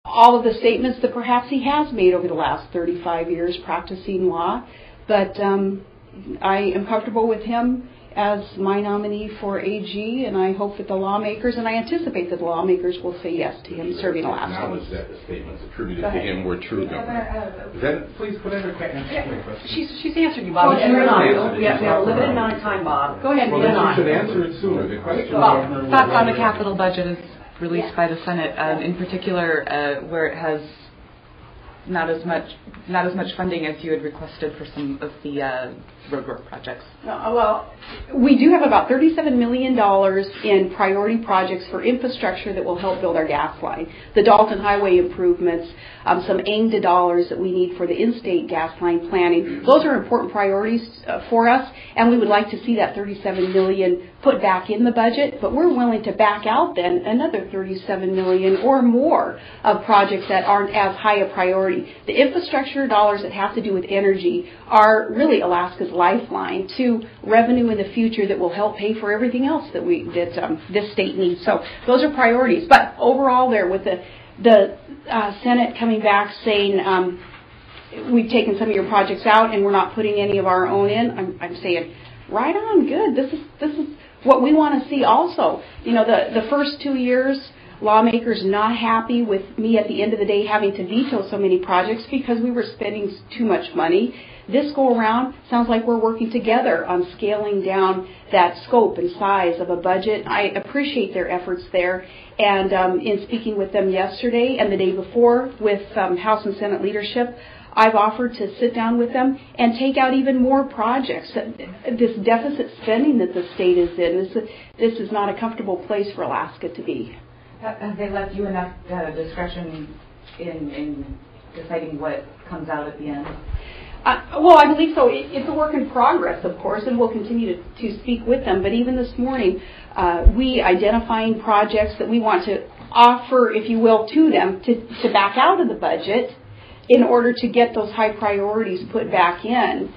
all of the statements that perhaps he has made over the last 35 years practicing law. But I am comfortable with him as my nominee for AG, and I hope that the lawmakers, and I anticipate that the lawmakers will say yes to him serving Alaska. Acknowledge that the statements attributed to him were true, Governor. Please, could I answer my question? She's answered you, Bob. We have a limited amount of time, Bob. Go ahead. Well, then you should answer it sooner. The question Thoughts on the capital budget is released by the Senate, in particular where it has not as much funding as you had requested for some of the roadwork projects. Well, we do have about $37 million in priority projects for infrastructure that will help build our gas line. The Dalton Highway improvements, some aimed dollars that we need for the in-state gas line planning. Those are important priorities for us, and we would like to see that $37 million put back in the budget, but we're willing to back out then another $37 million or more of projects that aren't as high a priority. The infrastructure dollars that have to do with energy are really Alaska's lifeline to revenue in the future that will help pay for everything else that this state needs. So those are priorities. But overall, there with the Senate coming back saying we've taken some of your projects out and we're not putting any of our own in, I'm saying right on, good. This is what we want to see also. You know, the first 2 years, lawmakers not happy with me at the end of the day having to veto so many projects because we were spending too much money. This go around sounds like we're working together on scaling down that scope and size of a budget. I appreciate their efforts there, and in speaking with them yesterday and the day before with House and Senate leadership, I've offered to sit down with them and take out even more projects. This deficit spending that the state is in, this is not a comfortable place for Alaska to be. Have they left you enough discretion in deciding what comes out at the end? Well, I believe so. It's a work in progress, of course, and we'll continue to speak with them. But even this morning, we identifying projects that we want to offer, if you will, to them to back out of the budget in order to get those high priorities put back in.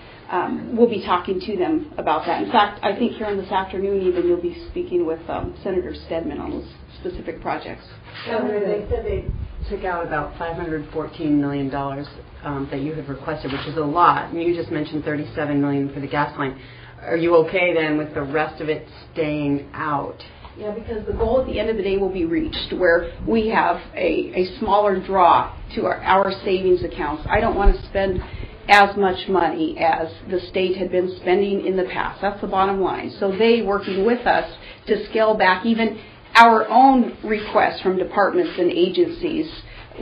We'll be talking to them about that. In fact, I think here this afternoon even you'll be speaking with Senator Stedman on those specific projects. Governor, they said they took out about $514 million that you had requested, which is a lot. And you just mentioned $37 million for the gas line. Are you okay then with the rest of it staying out? Yeah, because the goal at the end of the day will be reached where we have a smaller draw to our savings accounts. I don't want to spend as much money as the state had been spending in the past. That's the bottom line. So they working with us to scale back even our own requests from departments and agencies.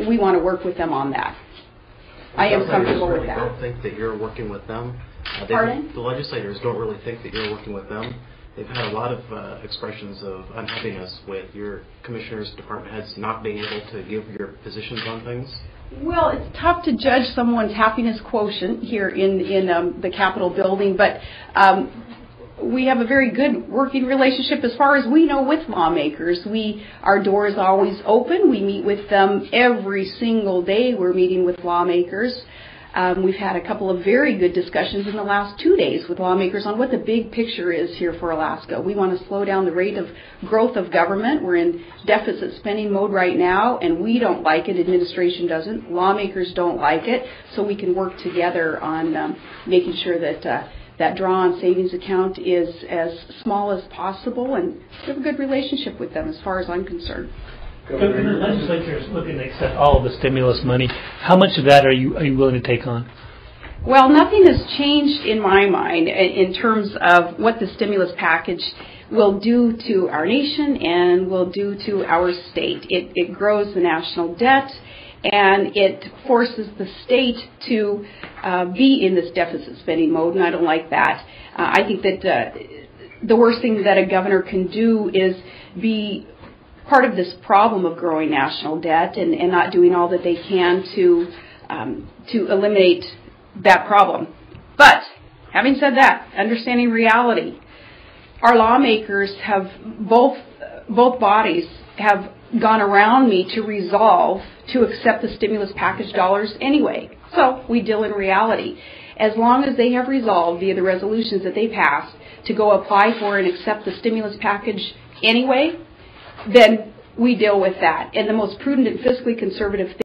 We want to work with them on that. I am comfortable with that. Don't think that you're working with them. Pardon? The legislators don't really think that you're working with them. They've had a lot of expressions of unhappiness with your commissioners, department heads not being able to give your positions on things. Well, it's tough to judge someone's happiness quotient here in the Capitol building, but we have a very good working relationship as far as we know with lawmakers. Our door is always open. We meet with them every single day. We're meeting with lawmakers. We've had a couple of very good discussions in the last 2 days with lawmakers on what the big picture is here for Alaska. We want to slow down the rate of growth of government. We're in deficit spending mode right now, and we don't like it. Administration doesn't. Lawmakers don't like it. So we can work together on making sure that that draw on savings account is as small as possible, and we have a good relationship with them as far as I'm concerned. Governor, the legislature is looking to accept all of the stimulus money. How much of that are you willing to take on? Well, nothing has changed in my mind in terms of what the stimulus package will do to our nation and will do to our state. It grows the national debt, and it forces the state to be in this deficit spending mode, and I don't like that. I think that the worst thing that a governor can do is be part of this problem of growing national debt and not doing all that they can to eliminate that problem. But having said that, understanding reality, our lawmakers have both bodies have gone around me to resolve to accept the stimulus package dollars anyway. So we deal in reality. As long as they have resolved via the resolutions that they passed to go apply for and accept the stimulus package anyway, then we deal with that. And the most prudent and fiscally conservative thing